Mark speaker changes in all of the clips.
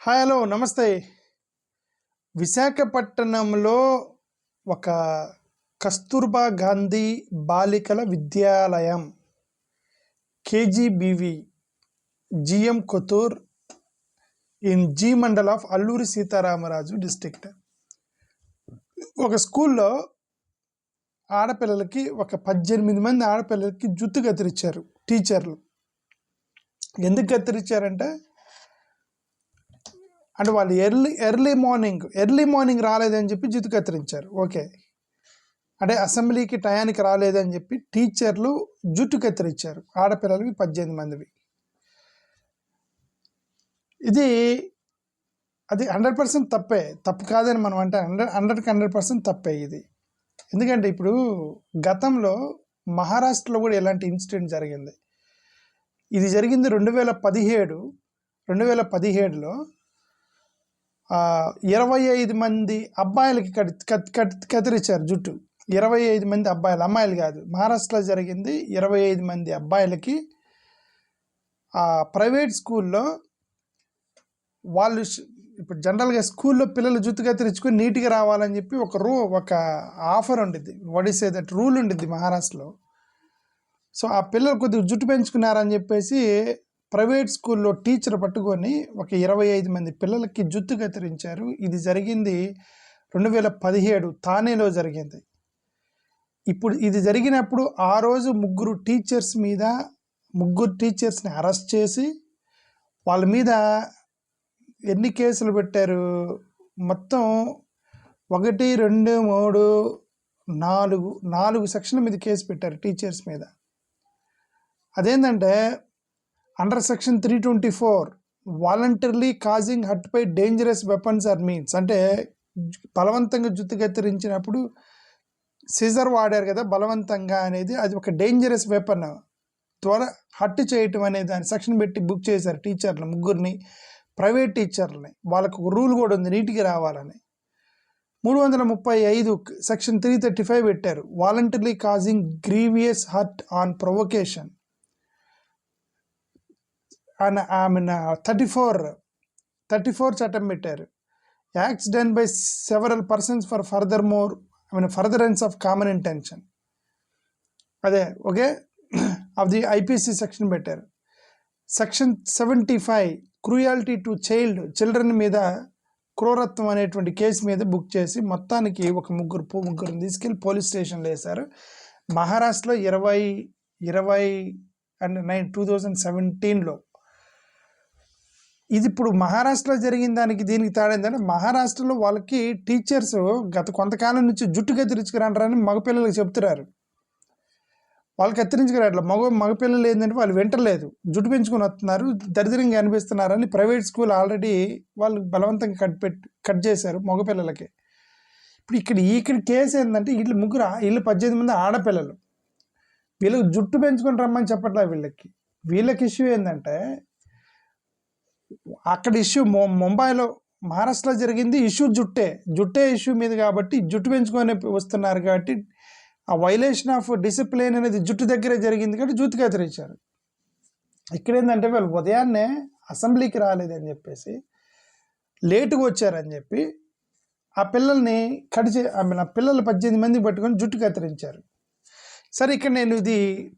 Speaker 1: Hi hello నమస్తే. విశాఖపట్నంలో ఒక కస్తూర్బా గాంధీ బాలికల విద్యాలయం KGBV GM Kothur in G mandal of Alluri Sitaramaraju district. ఒక స్కూల్లో ఆడపిల్లలకి ఒక 18 మంది ఆడపిల్లలకి జుట్టు కత్తిరించారు టీచర్లు. ఎందుకు కత్తిరించారంటే వాళ్ళు ఎర్లీ మార్నింగ్ రాలేదని చెప్పి జుట్టు కత్తిరించారు. ఓకే, అంటే అసెంబ్లీకి టయానికి రాలేదని చెప్పి టీచర్లు జుట్టు కత్తిరించారు ఆడపిల్లలకి 18 మందివి. అది 100% తప్పే, తప్పు కాదని మనం అంటే 100% తప్పే ఇది. ఎందుకంటే ఇప్పుడు గతంలో మహారాష్ట్రలో కూడా ఇలాంటి ఇన్సిడెంట్ జరిగింది. ఇది జరిగింది 2017లో 25 మంది అబ్బాయిలకి కత్తిరించారు జుట్టు. 25 మంది అమ్మాయిలు కాదు, మహారాష్ట్రలో జరిగింది. 25 మంది అబ్బాయిలకి ప్రైవేట్ స్కూల్లో వాళ్ళు ఇప్పుడు జనరల్గా స్కూల్లో పిల్లలు జుట్టు కత్తిరించుకొని నీట్గా రావాలని చెప్పి ఒక ఆఫర్ ఉండిద్ది, వడిసే దట్ రూల్ ఉండిద్ది మహారాష్ట్రలో. సో ఆ పిల్లలు కొద్దిగా జుట్టు పెంచుకున్నారని చెప్పేసి ప్రైవేట్ స్కూల్లో టీచర్ పట్టుకొని ఒక 25 మంది పిల్లలకి జుట్టు కత్తిరించారు. ఇది జరిగింది 2017 థానేలో జరిగింది. ఇప్పుడు ఇది జరిగినప్పుడు ఆ రోజు ముగ్గురు టీచర్స్ని అరెస్ట్ చేసి వాళ్ళ మీద ఎన్ని కేసులు పెట్టారు? మొత్తం 1, 2, 3, 4 సెక్షన్ల మీద కేసు పెట్టారు టీచర్స్ మీద. అదేంటంటే under section 324 voluntarily causing hurt by dangerous weapons or means, అంటే బలవంతంగా జుట్టు కత్తిరించినప్పుడు సిజర్ వాడారు కదా బలవంతంగా అనేది, అది ఒక డేంజరస్ వెపన్, హర్ట్ చేయటం అనే దాని సెక్షన్ పెట్టి బుక్ చేశారు టీచర్లు ముగ్గురిని, ప్రైవేట్ టీచర్లని. వాళ్ళకు ఒక రూల్ కూడా ఉంది నీట్గా రావాలని. 335 సెక్షన్ 335 పెట్టారు, voluntarily causing grievous hurt on provocation. And 34 చట్టం పెట్టారు, acts done by several persons for furtherance of common intention. అదే okay of the IPC section పెట్టారు. సెక్షన్ 75 క్రూయాలిటీ టు చిల్డ్రన్ మీద క్రూరత్వం అనేటువంటి కేసు మీద బుక్ చేసి మొత్తానికి ఒక ముగ్గురిని తీసుకెళ్ళి పోలీస్ స్టేషన్లో వేశారు. మహారాష్ట్రలో 2017లో. ఇది ఇప్పుడు మహారాష్ట్రలో జరిగిన దీనికి తేడా ఏంటంటే, మహారాష్ట్రలో వాళ్ళకి టీచర్స్ గత కొంతకాలం నుంచి జుట్టు కత్తిరించుకురంటారని మగపిల్లలకు చెప్తున్నారు. వాళ్ళు కత్తిరించుకురాట్లా. మగపిల్లలు ఏంటంటే వాళ్ళు వింటలేదు, జుట్టు పెంచుకొని వస్తున్నారు, దరిద్రంగా అనిపిస్తున్నారని ప్రైవేట్ స్కూల్ ఆల్రెడీ వాళ్ళు బలవంతంగా కట్ చేశారు మగపిల్లలకి. ఇప్పుడు ఇక్కడ కేసు ఏంటంటే వీళ్ళు 18 మంది ఆడపిల్లలు, వీళ్ళకి జుట్టు పెంచుకొని రమ్మని చెప్పట్లే. వీళ్ళకి ఇష్యూ ఏంటంటే, అక్కడ ఇష్యూ ముంబైలో మహారాష్ట్రలో జరిగింది ఇష్యూ జుట్టే ఇష్యూ మీద కాబట్టి జుట్టు పెంచుకొని వస్తున్నారు కాబట్టి ఆ వైలేషన్ ఆఫ్ డిసిప్లిన్ అనేది జుట్టు దగ్గరే జరిగింది కాబట్టి జుట్టు కత్తిరించారు. ఇక్కడ ఏంటంటే వాళ్ళు ఉదయాన్నే అసెంబ్లీకి రాలేదని చెప్పేసి లేటుగా వచ్చారని చెప్పి ఆ పిల్లల్ని పిల్లలు 18 మంది పట్టుకొని జుట్టు కత్తిరించారు. సరే, ఇక్కడ నేను ఇది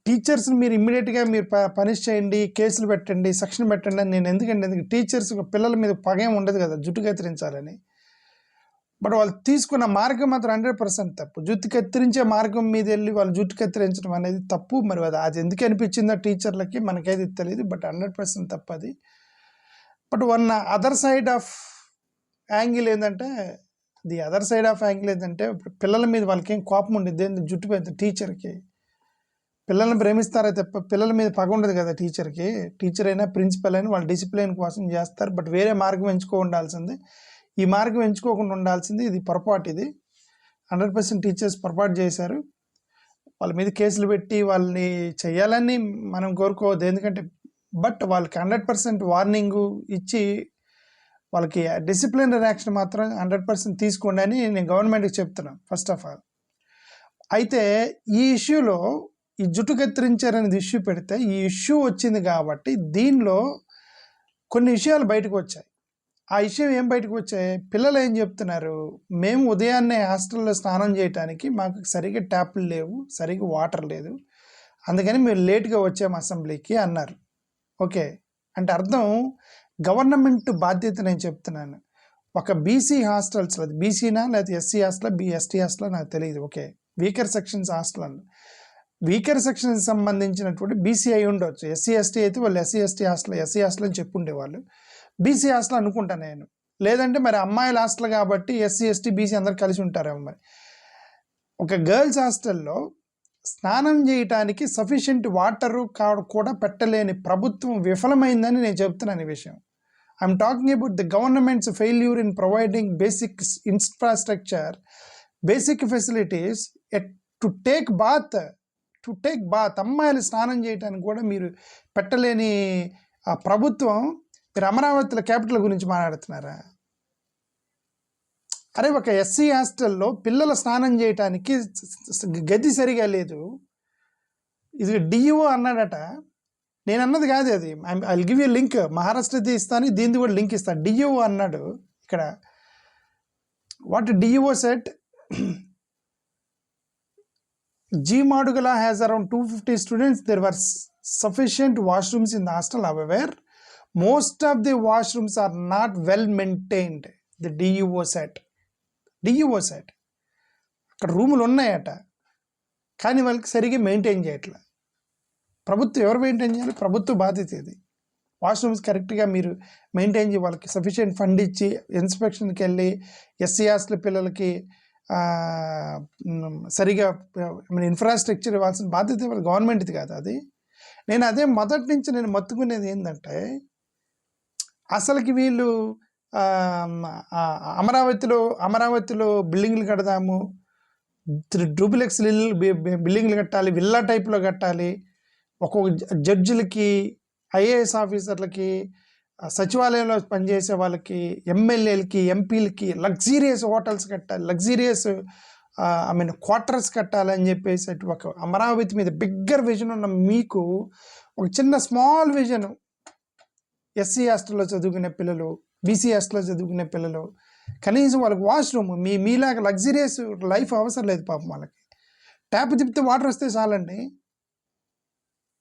Speaker 1: టీచర్స్ని మీరు ఇమ్మీడియట్గా మీరు పనిష్ చేయండి, కేసులు పెట్టండి, సెక్షన్ పెట్టండి అని నేను ఎందుకంటే టీచర్స్ పిల్లల మీద పగేం ఉండదు కదా జుట్టు కత్తిరించాలని. బట్ వాళ్ళు తీసుకున్న మార్గం మాత్రం 100% తప్పు. జుట్టు కత్తిరించే మార్గం మీద వెళ్ళి వాళ్ళు జుట్టు కత్తిరించడం అనేది తప్పు. మరి అది ఎందుకు అనిపించిందో టీచర్లకి మనకైతే తెలియదు, బట్ 100% తప్పు అది. But other side of angle ఏంటంటే పిల్లల మీద వాళ్ళకేం కోపం ఉండేది, జుట్టు పెద్ద టీచర్కి పిల్లల్ని ప్రేమిస్తారే తప్ప పిల్లల మీద పగ ఉండదు కదా టీచర్కి. టీచర్ అయినా ప్రిన్సిపల్ అయినా వాళ్ళు డిసిప్లిన్ కోసం చేస్తారు, బట్ వేరే మార్గం ఉండాల్సింది. ఈ మార్గం ఎంచుకోకుండా ఉండాల్సింది. ఇది పొరపాటు, ఇది 100% టీచర్స్ పొరపాటు చేశారు. వాళ్ళ మీద కేసులు పెట్టి వాళ్ళని చేయాలని మనం కోరుకోవద్దు, ఎందుకంటే బట్ వాళ్ళకి 100% వార్నింగ్ ఇచ్చి వాళ్ళకి డిసిప్లినరీ యాక్షన్ మాత్రం 100% తీసుకోండి అని నేను గవర్నమెంట్కి చెప్తున్నాను ఫస్ట్ ఆఫ్ ఆల్. అయితే ఈ ఇష్యూలో ఈ జుట్టు కత్తిరించారనేది ఇష్యూ పెడితే ఈ ఇష్యూ వచ్చింది కాబట్టి దీనిలో కొన్ని విషయాలు బయటకు వచ్చాయి. ఆ విషయం ఏం బయటకు వచ్చాయి, పిల్లలు ఏం చెప్తున్నారు, మేము ఉదయాన్నే హాస్టల్లో స్నానం చేయడానికి మాకు సరిగ్గా ట్యాప్లు లేవు, సరిగ్గా వాటర్ లేదు, అందుకని మేము లేట్గా వచ్చాము అసెంబ్లీకి అన్నారు. ఓకే, అంటే అర్థం గవర్నమెంట్ బాధ్యత నేను చెప్తున్నాను. ఒక బీసీ హాస్టల్స్లో, అది బీసీనా లేకపోతే ఎస్సీ హాస్టల్, ఎస్టీ హాస్టల్ నాకు తెలియదు. ఓకే, వీకర్ సెక్షన్స్ హాస్టల్ అని, వీకర్ సెక్షన్కి సంబంధించినటువంటి బీసీ అయి ఉండవచ్చు. ఎస్సీ ఎస్టీ అయితే వాళ్ళు SC ST hostel, SC hostel అని చెప్పుండేవాళ్ళు. బీసీ హాస్టల్ అనుకుంటాను నేను. లేదంటే మరి అమ్మాయిల హాస్టల్ కాబట్టి ఎస్సీ ఎస్టీ బీసీ అందరు కలిసి ఉంటారేమో. మరి ఒక గర్ల్స్ హాస్టల్లో స్నానం చేయటానికి సఫిషియెంట్ వాటరు కూడా పెట్టలేని ప్రభుత్వం విఫలమైందని నేను చెప్తున్నాను ఈ విషయం. I'm talking about the government's failure in providing basic infrastructure, basic facilities to take bath. అమ్మాయిలు స్నానం చేయడానికి కూడా మీరు పెట్టలేని ఆ ప్రభుత్వం, మీరు అమరావతిలో క్యాపిటల్ గురించి మాట్లాడుతున్నారా? అరే, ఒక ఎస్సీ హాస్టల్లో పిల్లల స్నానం చేయటానికి గది సరిగా లేదు. ఇది డిఈఓ అన్నాడట, నేను అన్నది కాదు అది. ఐ గివ్ యూ లింక్, మహారాష్ట్రది ఇస్తాను, దీనిది కూడా లింక్ ఇస్తాను. డిఈఓ అన్నాడు ఇక్కడ. What DEO set, G Madugala has around 250 students. There were sufficient washrooms in the hostel. However, most of the washrooms are not well maintained. The DEO said. అక్కడ రూములు ఉన్నాయట, కానీ వాళ్ళకి సరిగ్గా మెయింటైన్ చేయట్లా. ప్రభుత్వం ఎవరు మెయింటైన్ చేయాలి? ప్రభుత్వ బాధ్యత ఇది. వాష్రూమ్స్ కరెక్ట్గా మీరు మెయింటైన్ చేయాలి. వాళ్ళకి సఫిషియెంట్ ఫండ్ ఇచ్చి ఇన్స్పెక్షన్కి వెళ్ళి ఎస్సీ హాస్టల్ పిల్లలకి సరిగా ఇన్ఫ్రాస్ట్రక్చర్ ఇవ్వాల్సిన బాధ్యత ఇవ్వాలి, గవర్నమెంట్ది కాదు అది. నేను అదే మొదటి నుంచి నేను మొత్తుకునేది ఏంటంటే, అసలుకి వీళ్ళు అమరావతిలో బిల్డింగ్లు కడదాము, డూప్లెక్స్ బిల్డింగ్లు కట్టాలి, విల్లా టైప్లో కట్టాలి, ఒక్కొక్క జడ్జిలకి, ఐఏఎస్ ఆఫీసర్లకి, సచివాలయంలో పనిచేసే వాళ్ళకి, ఎమ్మెల్యేలకి, ఎంపీలకి లగ్జీరియస్ హోటల్స్ కట్టాలి, లగ్జీరియస్ క్వార్టర్స్ కట్టాలి అని చెప్పేసి ఒక అమరావతి మీద బిగ్గర్ విజన్ ఉన్న మీకు ఒక చిన్న స్మాల్ విజన్, ఎస్సీ హాస్టల్లో చదువుకునే పిల్లలు, బీసీ హాస్టల్లో చదువుకునే పిల్లలు, కనీసం వాళ్ళకి వాష్రూమ్ మీలాగా లగ్జరీయస్ లైఫ్ అవసరం లేదు పాపం. వాళ్ళకి ట్యాప్ తిప్పితే వాటర్ వస్తే చాలండి,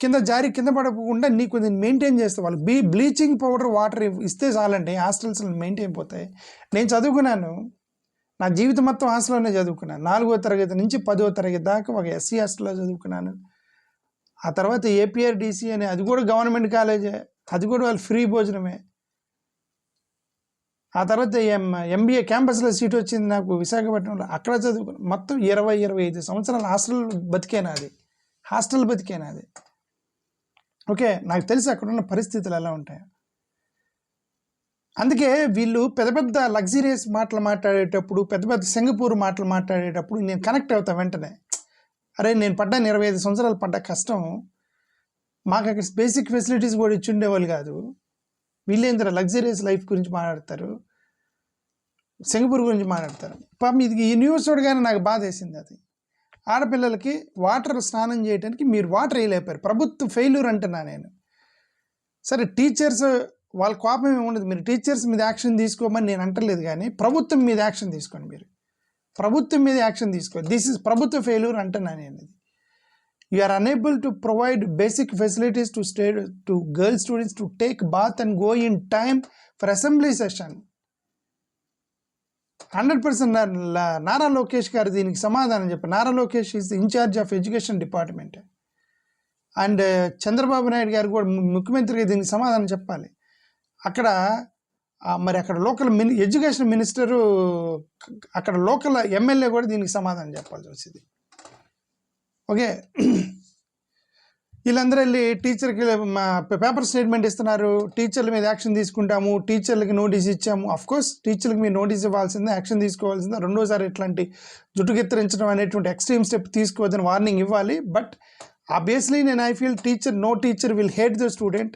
Speaker 1: కింద పడకుండా నీకు కొంచెం మెయింటైన్ చేస్తే వాళ్ళు బ్లీచింగ్ పౌడర్ వాటర్ ఇస్తే చాలండి, హాస్టల్స్ మెయింటైన్ అయిపోతాయి. నేను చదువుకున్నాను, నా జీవితం మొత్తం హాస్టల్లోనే చదువుకున్నాను. 4వ తరగతి నుంచి 10వ తరగతి దాకా ఒక ఎస్సీ హాస్టల్లో చదువుకున్నాను. ఆ తర్వాత ఏపీఆర్డిసి అని, అది కూడా గవర్నమెంట్ కాలేజే, అది కూడా వాళ్ళు ఫ్రీ భోజనమే. ఆ తర్వాత ఎంబీఏ క్యాంపస్లో సీట్ వచ్చింది నాకు విశాఖపట్నంలో, అక్కడ చదువుకున్నాను. మొత్తం 20-25 సంవత్సరాలు హాస్టల్ బతికేనాది. ఓకే, నాకు తెలిసి అక్కడ ఉన్న పరిస్థితులు ఎలా ఉంటాయి. అందుకే వీళ్ళు పెద్ద పెద్ద లగ్జరీయస్ మాటలు మాట్లాడేటప్పుడు, పెద్ద సింగపూర్ మాటలు మాట్లాడేటప్పుడు నేను కనెక్ట్ అవుతాను వెంటనే. అరే, నేను పడ్డాను 25 సంవత్సరాలు పడ్డ కష్టం, మాకు అక్కడ బేసిక్ ఫెసిలిటీస్ కూడా ఇచ్చి ఉండేవాళ్ళు కాదు. వీళ్ళేంద్ర లగ్జరీయస్ లైఫ్ గురించి మాట్లాడతారు, సింగపూర్ గురించి మాట్లాడతారు. పాపం ఇది ఈ న్యూస్ చూడగానే నాకు బాధ వేసింది. అది ఆడపిల్లలకి వాటర్ స్నానం చేయడానికి మీరు వాటర్ వేయలేపారు, ప్రభుత్వం ఫెయిల్యూర్ అంటున్నా నేను. సరే, టీచర్స్ వాళ్ళ కోపం ఏమి ఉండదు, మీరు టీచర్స్ మీద యాక్షన్ తీసుకోమని నేను అంటలేదు, కానీ ప్రభుత్వం మీద యాక్షన్ తీసుకోండి. మీరు ప్రభుత్వం మీద యాక్షన్ తీసుకోండి. దిస్ ఇస్ ప్రభుత్వ ఫెయిల్యూర్ అంటున్నా నేను. ఇది you are unable to provide basic facilities to girl students to take bath and go in time for assembly session. 100% Nara Lokesh గారు దీనికి సమాధానం చెప్పారు. Nara Lokesh is in charge of education department, and Chandrababu Naidu గారు కూడా ముఖ్యమంత్రిగా దీనికి సమాధానం చెప్పాలి. అక్కడ మరి అక్కడ లోకల్ ఎడ్యుకేషన్ మినిస్టరు, అక్కడ లోకల్ ఎమ్మెల్యే కూడా దీనికి సమాధానం చెప్పాల్సి వచ్చింది. ఓకే, వీళ్ళందరూ వెళ్ళి టీచర్కి పేపర్ స్టేట్మెంట్ ఇస్తున్నారు, టీచర్ల మీద యాక్షన్ తీసుకుంటాము, టీచర్లకి నోటీస్ ఇచ్చాము. అఫ్కోర్స్ టీచర్లకి మీరు నోటీస్ ఇవ్వాల్సిందే, యాక్షన్ తీసుకోవాల్సిందే. రెండోసారి ఇట్లాంటి జుట్టుకెత్తరించడం అనేటువంటి ఎక్స్ట్రీమ్ స్టెప్ తీసుకోవద్దని వార్నింగ్ ఇవ్వాలి. But obviously I feel no teacher will hate the student.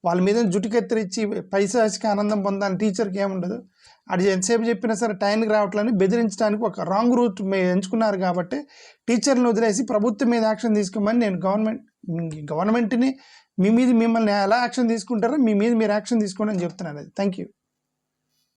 Speaker 1: వాళ్ళ మీద జుట్టుకెత్తరించి పైశాచిక ఆనందం పొందాలని టీచర్కి ఏముండదు. అది ఎంతసేపు చెప్పినా సరే టైంకి రావట్లని బెదిరించడానికి ఒక రాంగ్ రూట్ ఎంచుకున్నారు. కాబట్టి టీచర్లను వదిలేసి ప్రభుత్వం మీద యాక్షన్ తీసుకోమని నేను గవర్నమెంట్ని మిమ్మల్ని ఎలా యాక్షన్ తీసుకుంటారో మీ మీద మీరు యాక్షన్ తీసుకోండి అని చెప్తున్నాను. అది థ్యాంక్ యూ.